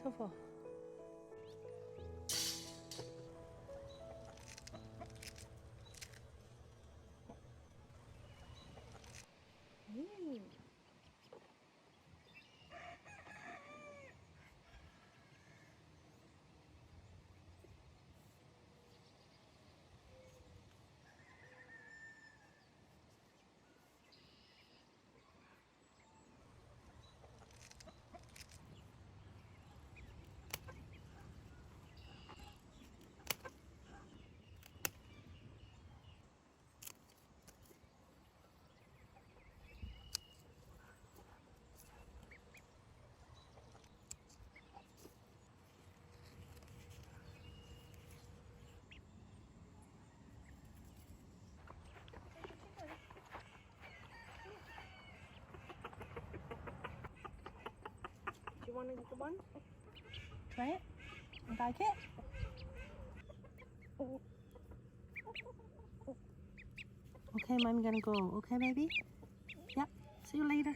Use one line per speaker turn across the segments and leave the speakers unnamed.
careful. Ooh. Do you want to eat the one? Try it? You like it? Okay, Mom's gonna go. Okay, baby? Yep. See you later.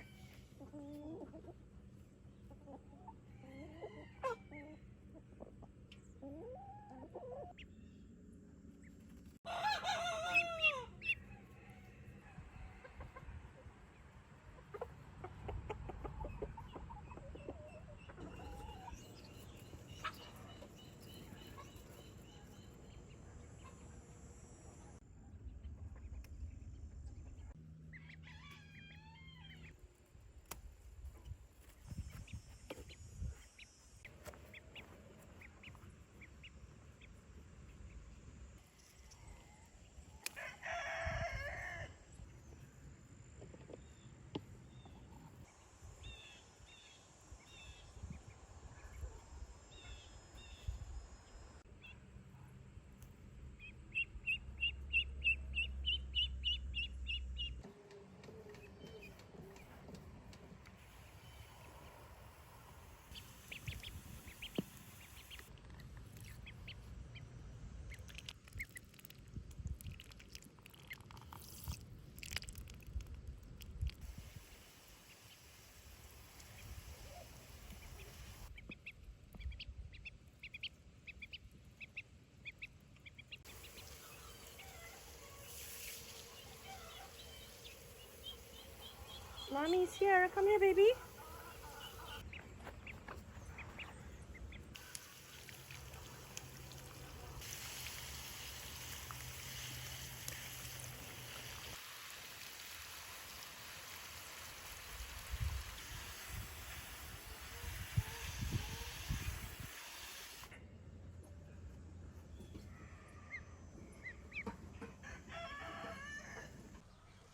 Mommy's here. Come here, baby.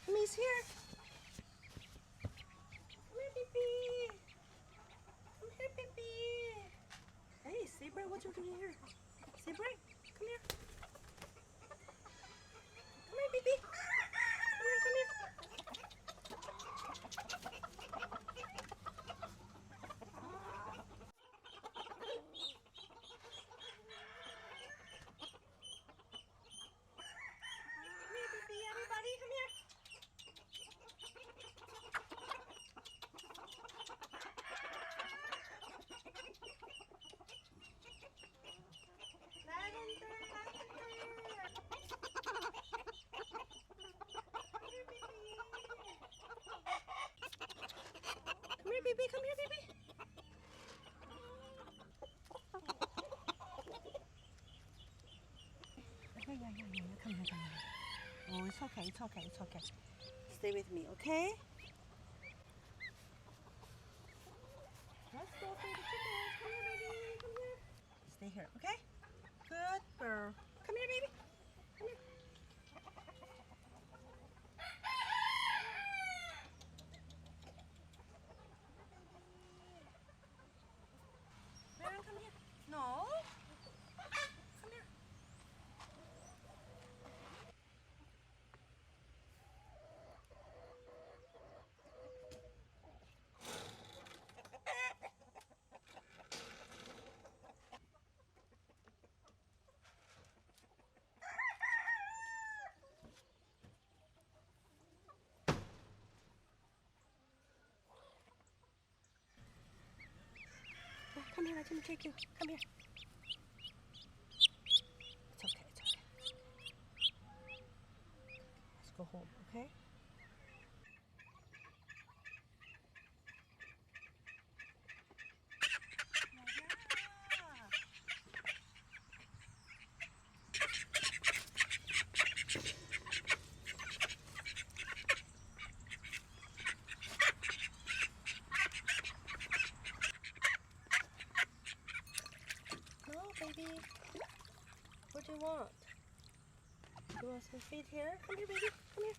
Mommy's here. Come here, baby. Come here, baby. Hey, Sabre, what you doing here? Sabre, come here. Come here, baby. Come here, come here. Come here, baby. Everybody, come here. Lavender, lavender. Come here, baby. Come here, baby. Yeah. Come here, come here. Oh, it's okay, it's okay, it's okay. Stay with me, okay? Let's go for the chickens. Come here, baby. Come here. Stay here, okay? Good girl. Come here, baby. Come here. Baron, come here. No. Come here. Come here, let me take you. Come here. It's okay, it's okay. Let's go home, okay? No, baby. What do you want? You want some feet here? Come here, baby. Come here.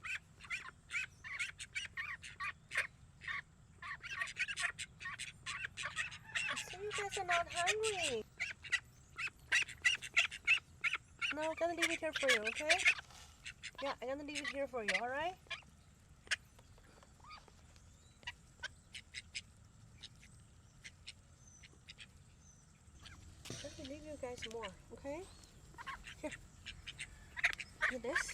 So you guys are not hungry. No, I'm gonna leave it here for you, okay? Yeah, I'm gonna leave it here for you, alright? Let me leave you guys more, okay? Here. Look at this.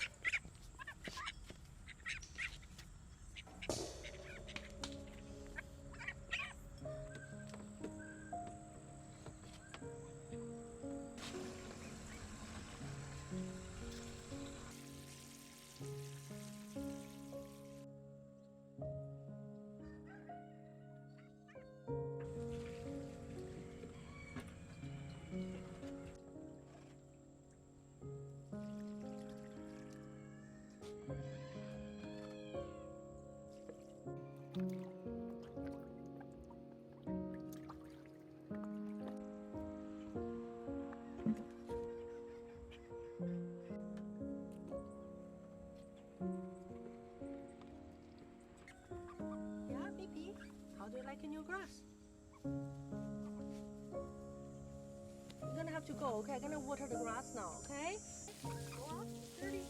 Yeah, baby. How do you like your new grass? You're gonna have to go, okay? I'm gonna water the grass now, okay? Go out, it's dirty.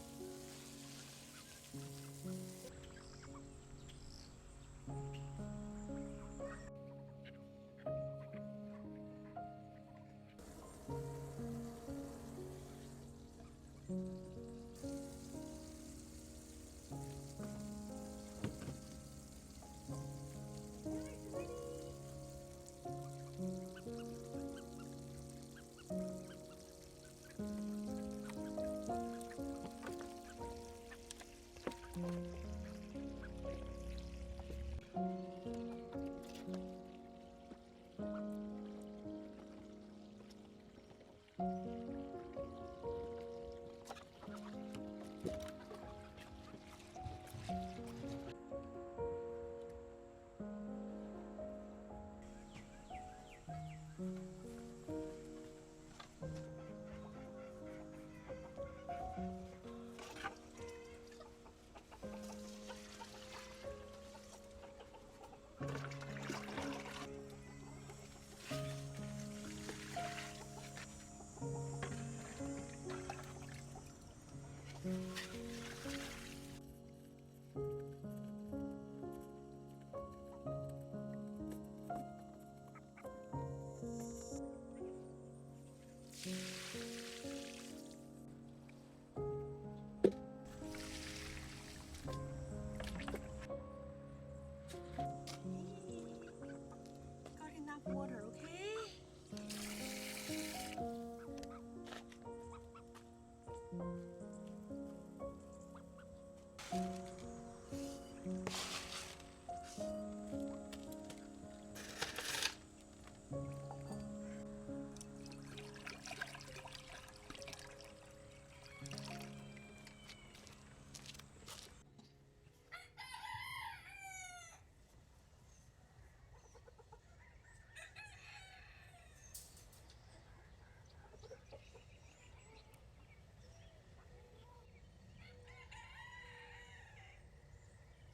Got enough water, okay?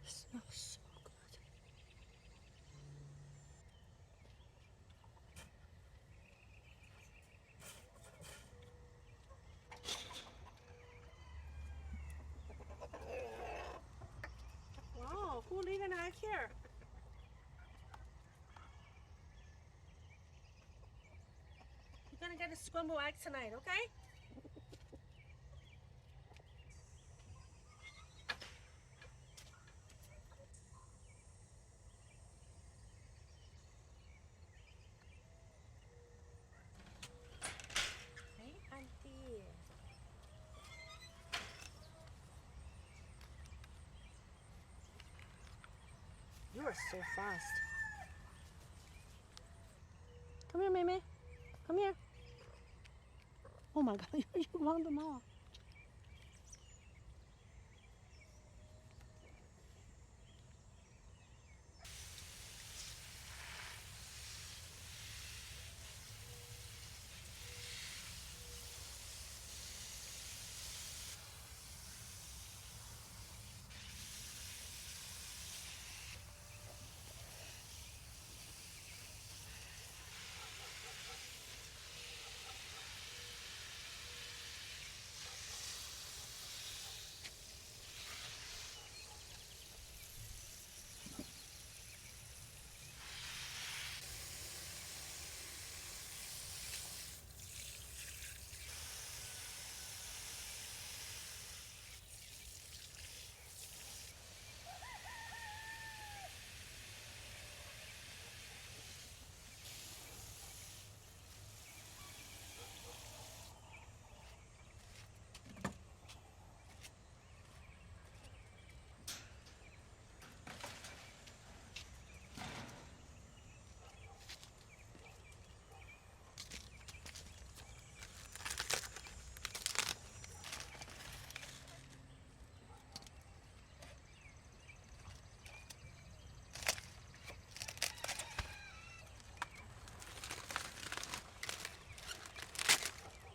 Smells so good. Wow, who laid an egg here? You're gonna get a scrambled egg tonight, okay? are so fast. Come here, Mei. Come here. Oh my God, you run them off.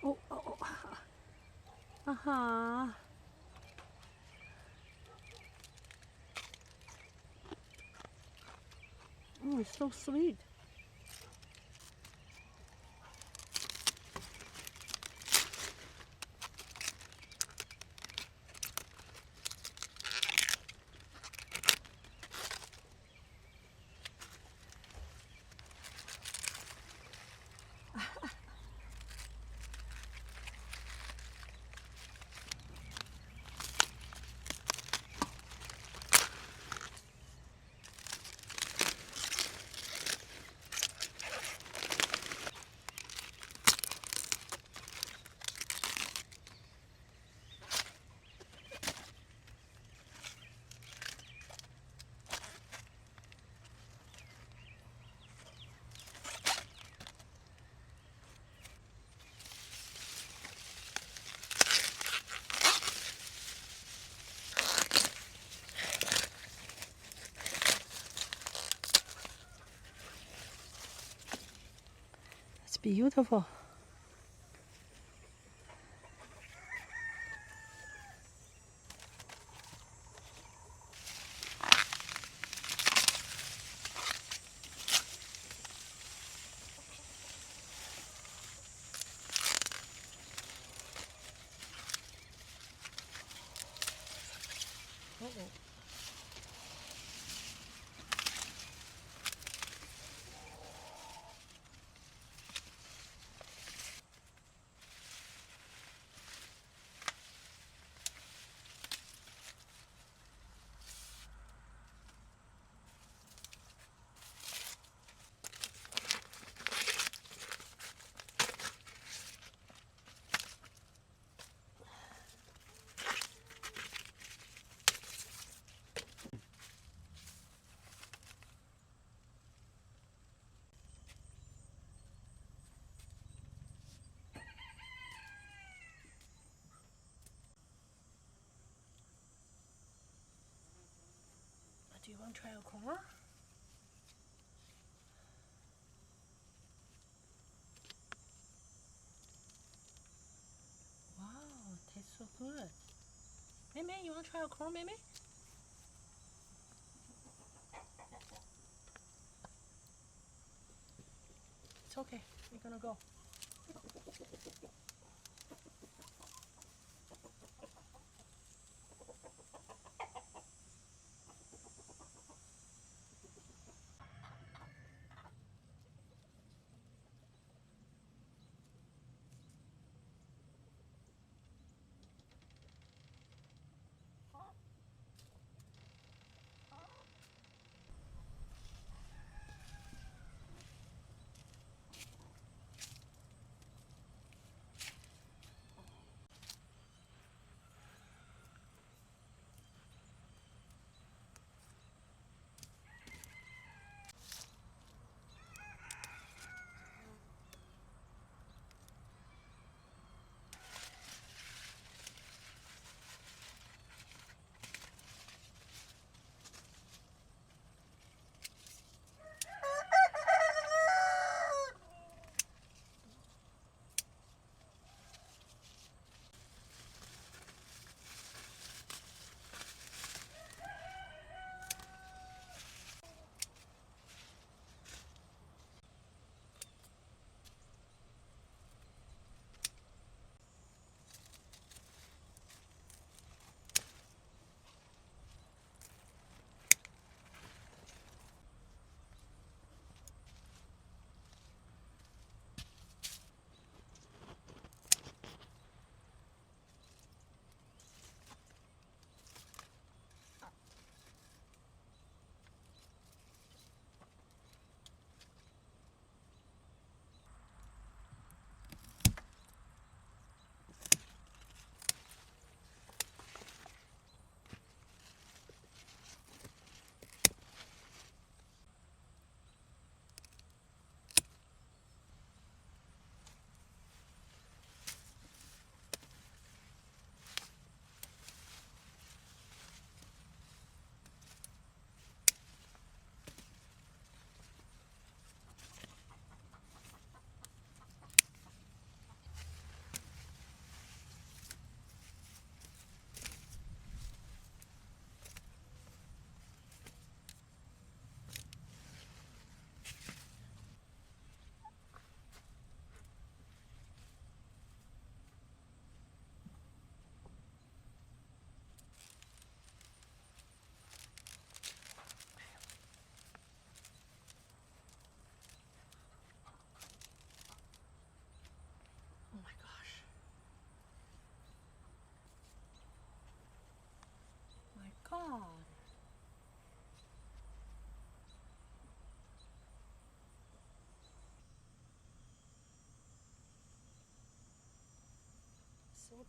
Oh, oh, oh. Uh-huh. Oh, it's so sweet. It's beautiful. Uh-oh. Do you want to try a corn? Wow, it tastes so good. Mei, you want to try a corn, Mei? It's okay. We're gonna go.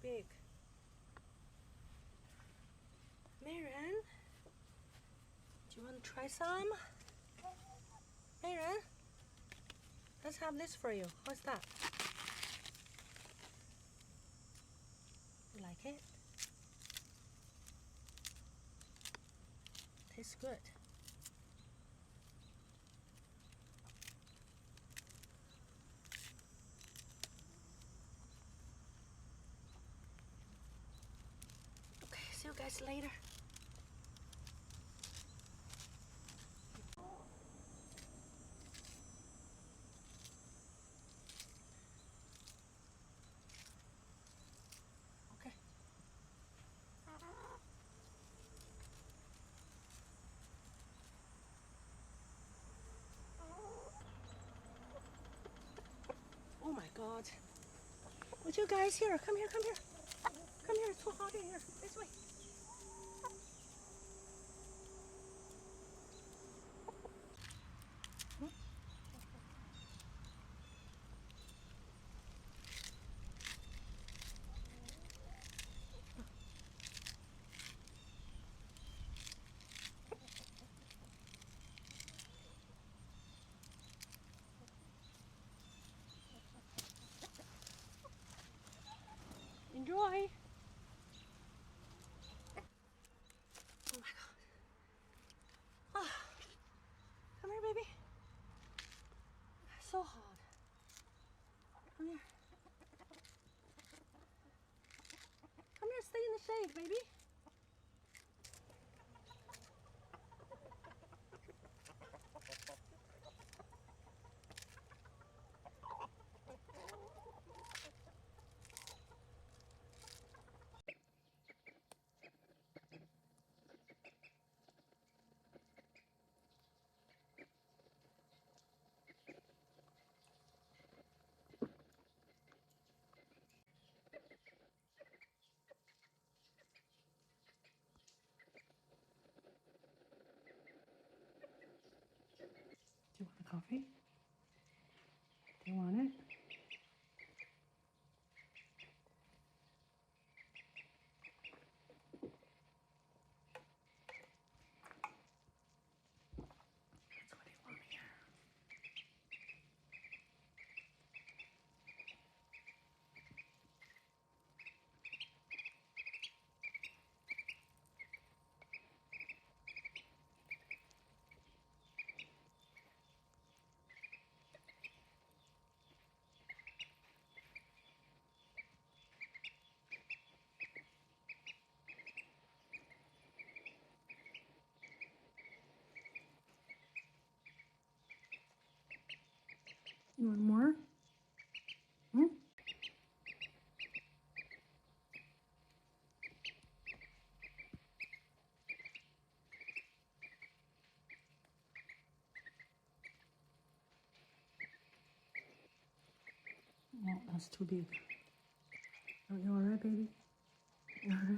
big. Marian, do you want to try some? Marian, let's have this for you. What's that? You like it? Tastes good. Okay, see you guys later. Okay. Oh my God. Would you guys here? Come here, come here. Come here, it's too hot in here. This way. Enjoy. Oh my God. Ah. Come here, baby. So hot. Come here. Come here, stay in the shade, baby. Do you want a coffee? Do you want it? That's what you want here. You want more? Hmm? No, that's too big. Are you alright, baby? You alright?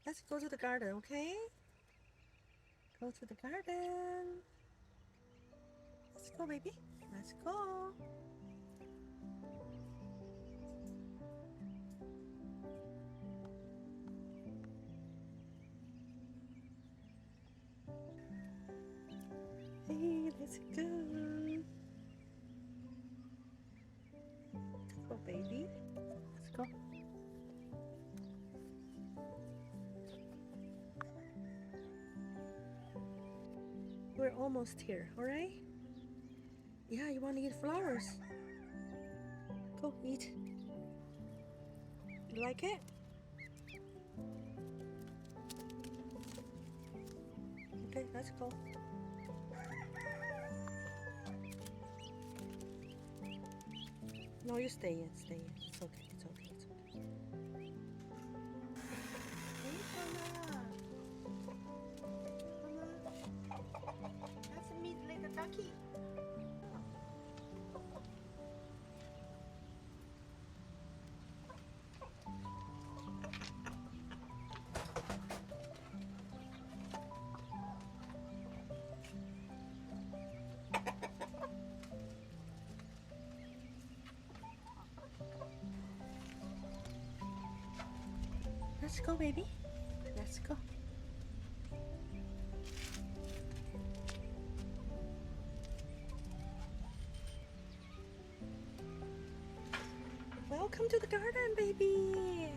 Let's go to the garden, okay? Go to the garden. Let's go, baby. Let's go. Hey, let's go. Let's go, baby. Let's go. We're almost here, alright? Yeah, you want to eat flowers? Go eat. You like it? Okay, let's go. No, you stay in, stay in. It's okay, it's okay, it's okay. Hey, Mama. Mama. Let's meet little ducky. Let's go, baby. Let's go. Welcome to the garden, baby.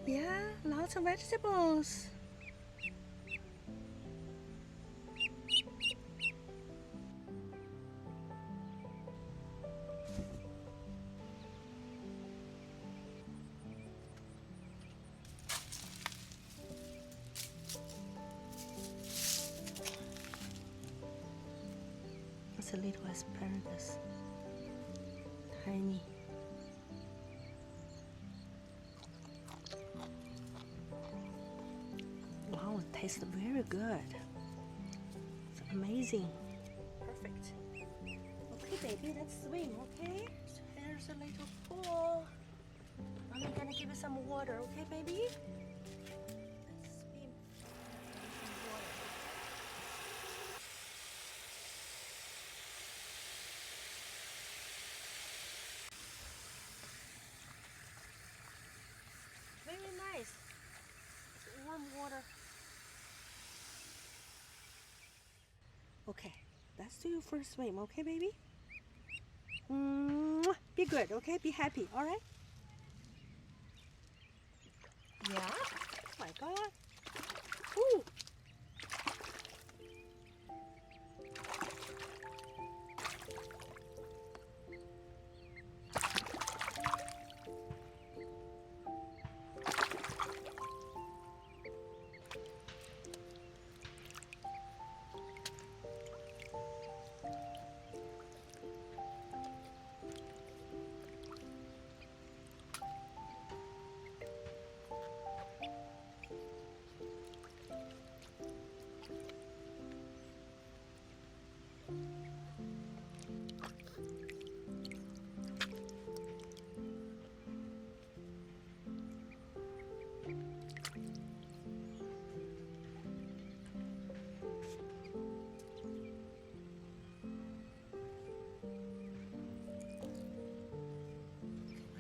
Yeah, lots of vegetables. It's a little asparagus. Tiny. Wow, it tastes very good. It's amazing. Perfect. Okay, baby, let's swim, okay? So here's a little pool. I'm gonna give you some water, okay, baby? Let's swim. Some water. Very nice. It's warm water. Okay, let's do your first swim, okay, baby? Mwah. Be good, okay? Be happy, alright? Yeah? Oh my god. Ooh.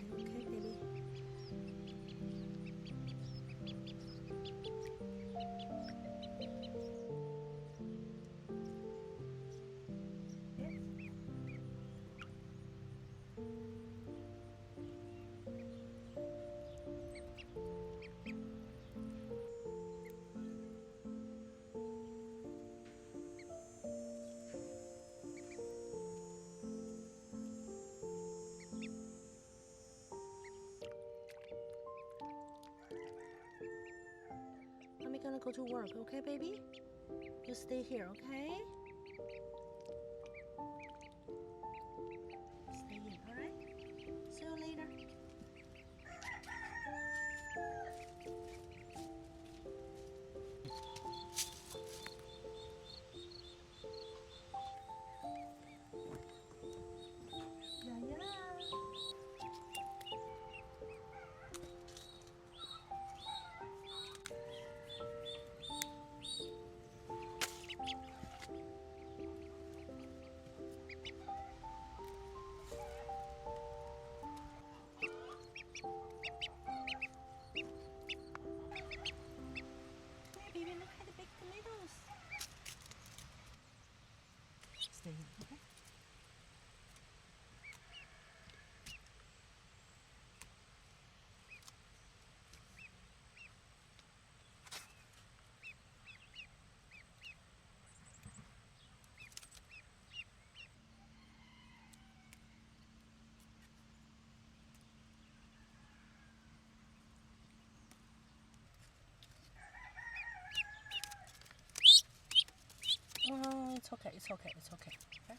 Okay, baby. Mommy gonna go to work, okay, baby? You stay here, okay? Stay in, alright? See you later. Yeah, yeah. Oh, it's okay. It's okay. It's okay. Okay.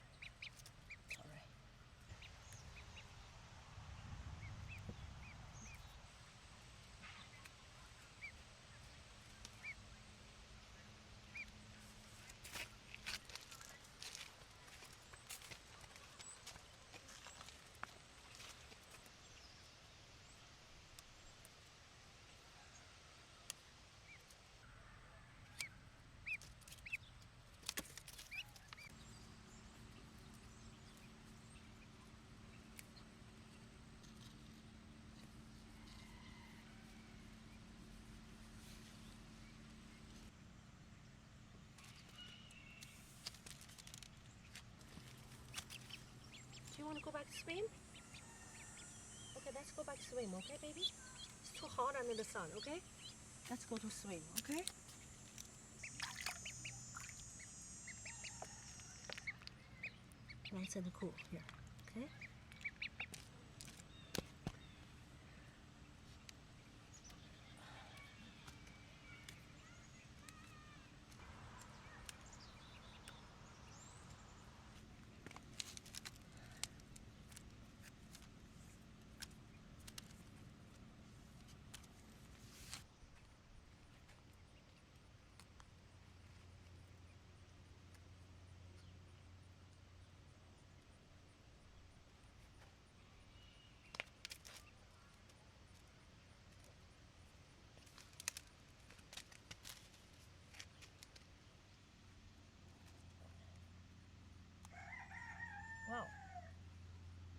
It's all right. Do you want to go back to swim? Okay, let's go back to swim, okay, baby? It's too hot under the sun, okay? Let's go to swim, okay? Nice and cool here, okay? Wow,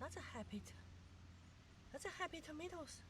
that's a happy tomatoes.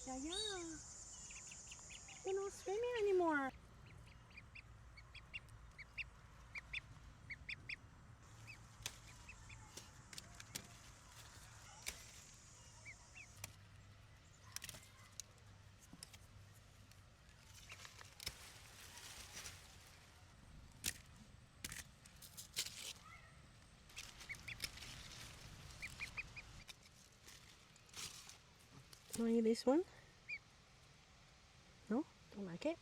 Yeah, you're not swimming anymore. Want to eat this one? No? Don't like it?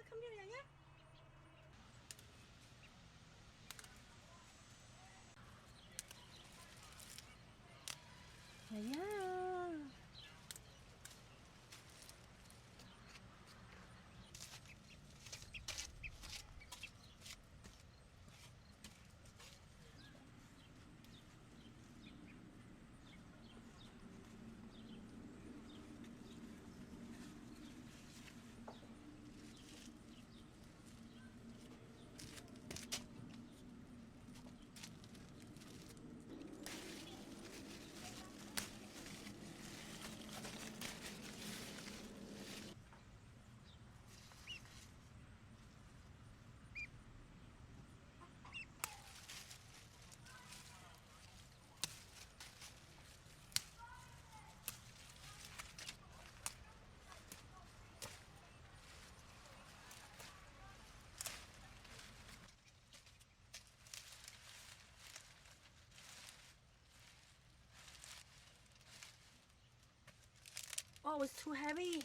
come here, Yaya. Yaya. Oh, it's too heavy.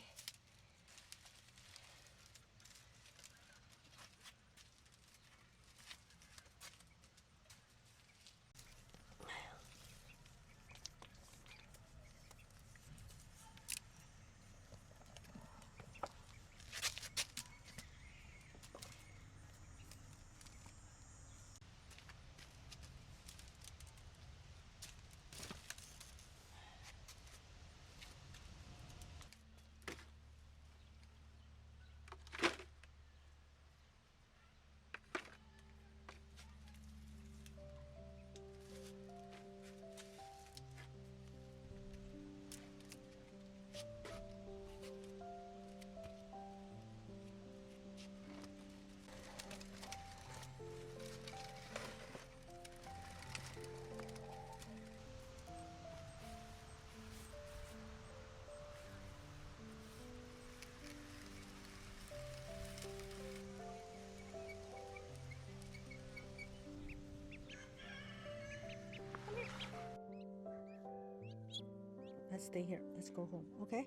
Let's stay here. Let's go home, okay?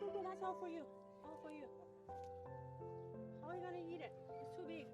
Okay, that's all for you. All for you. How are you gonna eat it? It's too big.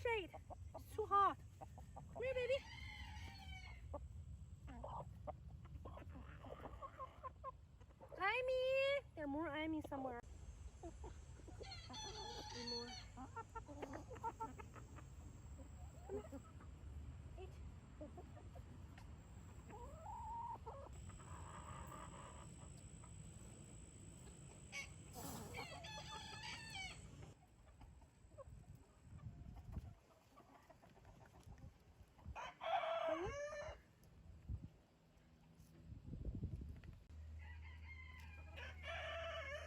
shade. It's too hot. Come here, baby. Amy! There are more Amy somewhere. More. Come here. Eat.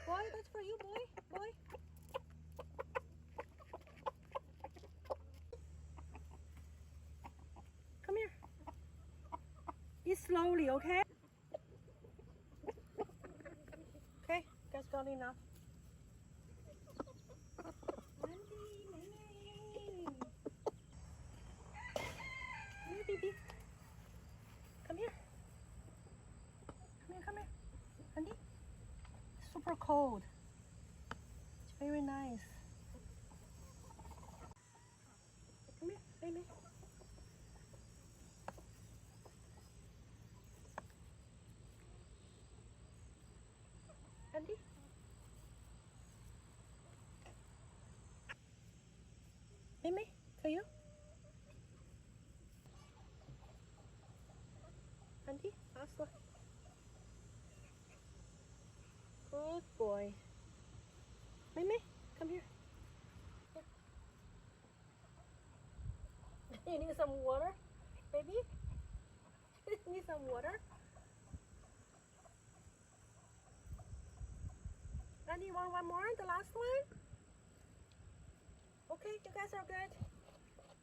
Boy, that's for you, boy. Boy. Come here. Eat slowly, okay? Okay, guys got enough. Andy, Nene. Come here, baby. Come here. Come here, come here. Andy. Super cold. It's very nice. Come here, baby. Andy. Mimi, for you. Andy, Asla. Good boy. Mimi, come here. You need some water, baby? You need some water? Andy, you want one more? The last one? Okay, you guys are good.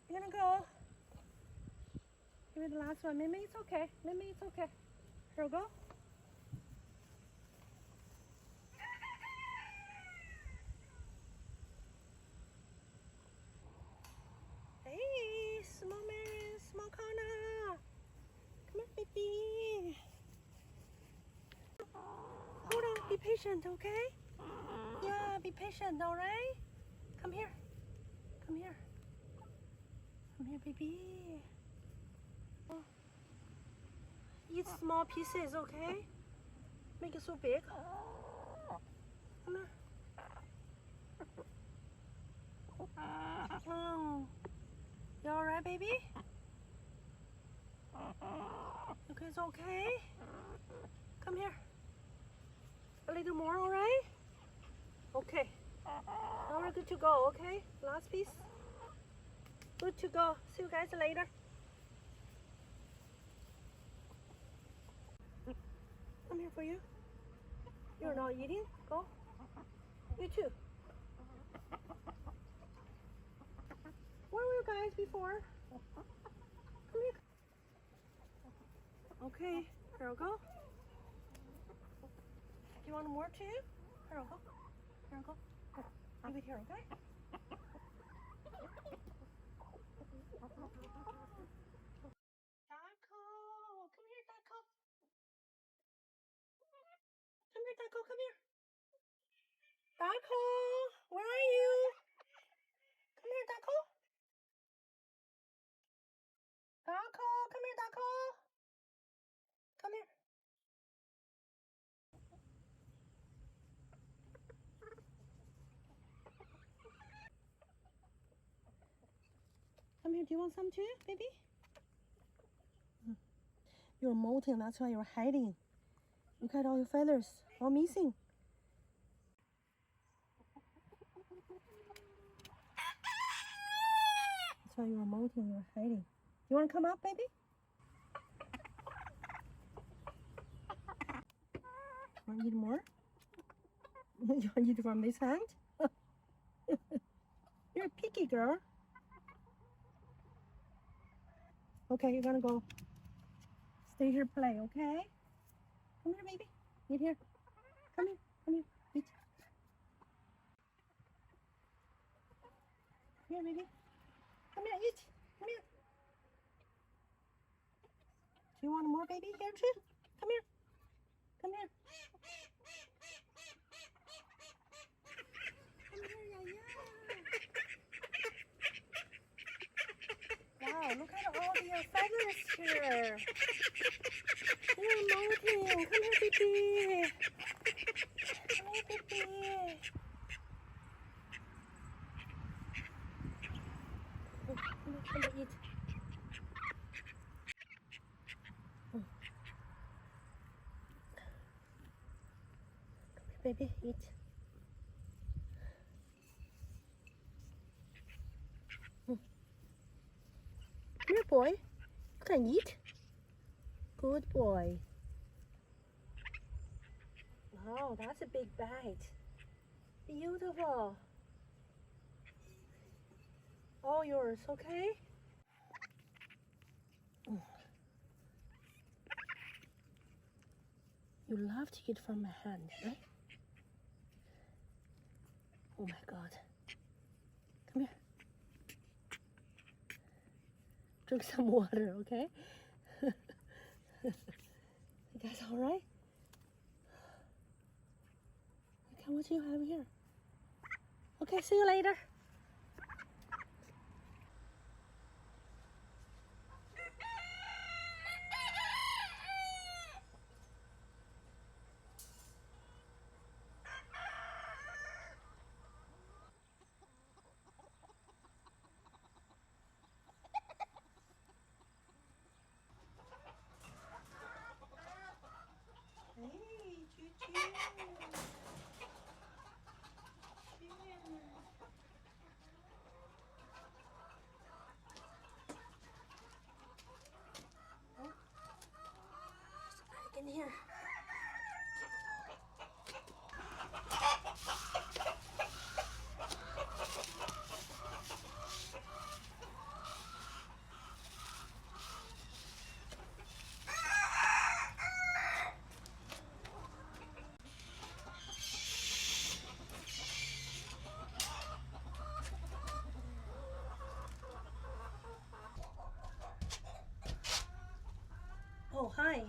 You're gonna go. Give me the last one. Mimi, it's okay. Mimi, it's okay. Here we go. Hey, small Mary, small Connor. Come here, baby. Hold on, be patient, okay? Yeah, be patient, alright? Come here. Come here. Come here, baby. Oh. Eat small pieces, okay? Make it so big. Come here. Oh. You alright, baby? Okay, it's okay. Come here. A little more, alright? Okay. Now we're good to go, okay? Last piece. Good to go. See you guys later. I'm here for you. You're not eating? Go. You too. Where were you guys before? Come here. Okay, here we go. Do you want more too? Here we go. Here we go. Leave it here, okay? Taco! Come here, Taco! Come here, Taco, come here! Taco! Where are you? Come here, Taco! Taco! Come here, Taco! Come here. Come here, do you want some too, baby? You're molting, that's why you're hiding. Look at all your feathers, all missing. That's why you're molting, you're hiding. You want to come up, baby? Want to eat more? You want to eat from this hand? You're a picky girl. Okay, you're gonna go stay here, play, okay? Come here, baby. Eat here. Come here. Come here. Eat. Here, baby. Come here, eat. Come here. Do you want more, baby? Here, too? Come here. Come here. Come here, yeah, yeah. Look at all your feathers here. You're molting. Come here, baby. Come here, baby. Oh, come here, eat. Baby, eat. Come here, boy. You can eat. Good boy. Oh, that's a big bite. Beautiful. All yours, okay? You love to eat from my hand, right? Oh my God. Come here. Drink some water, okay? You guys all right? Okay, what do you have here? Okay, see you later. Hey, Juju. In here. Oh, hi.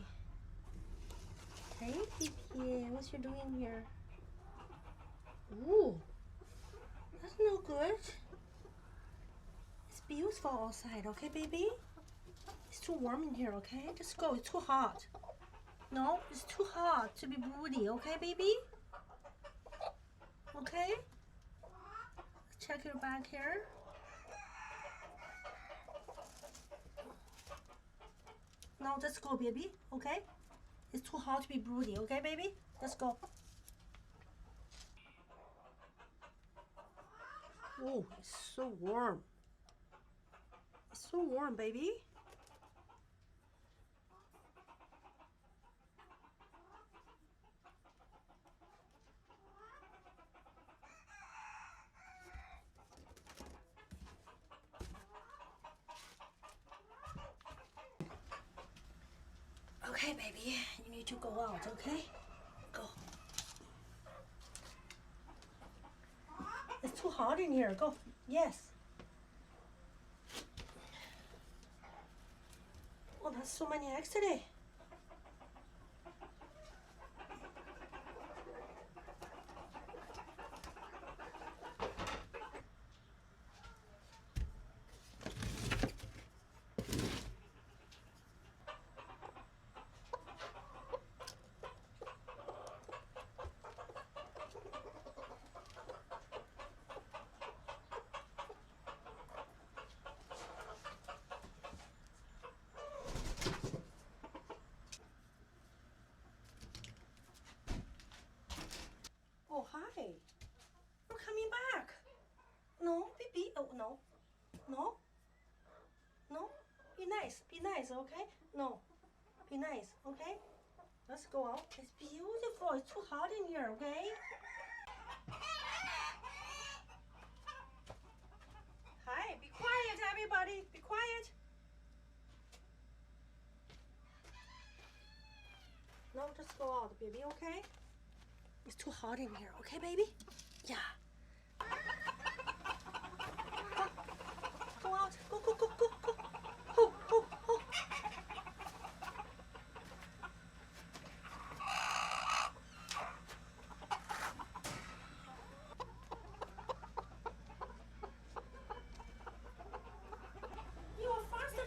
Hey, Pipi, what you doing here? Ooh, that's no good. It's beautiful outside, okay, baby? It's too warm in here, okay? Just go, it's too hot. No, it's too hot to be broody, okay, baby? Okay? Let's check your back here. Now let's go, baby, okay? It's too hot to be broody, okay, baby? Let's go. Oh, it's so warm. It's so warm, baby. Okay, baby, you need to go out, okay? Go. It's too hot in here. Go. Yes. Oh, that's so many eggs today. Oh, hi. You're coming back. No, baby. Oh, no. No. No. Be nice. Be nice, okay? No. Be nice, okay? Let's go out. It's beautiful. It's too hot in here, okay? Hi. Be quiet, everybody. Be quiet. No, just go out, baby, okay? It's too hot in here, okay, baby? Yeah. Go out. Go, go, go, go, go. Ho, ho, ho. You are faster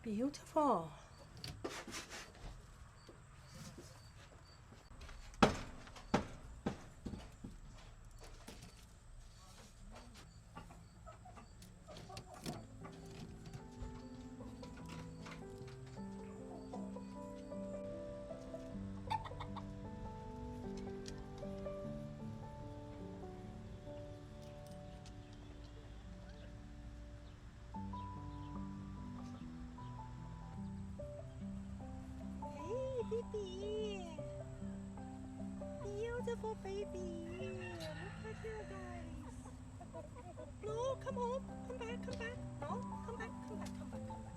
Beautiful. Hey, baby. Beautiful baby. Look at you guys. No, come home. Come back, come back. No, come back, come back, come back, come back.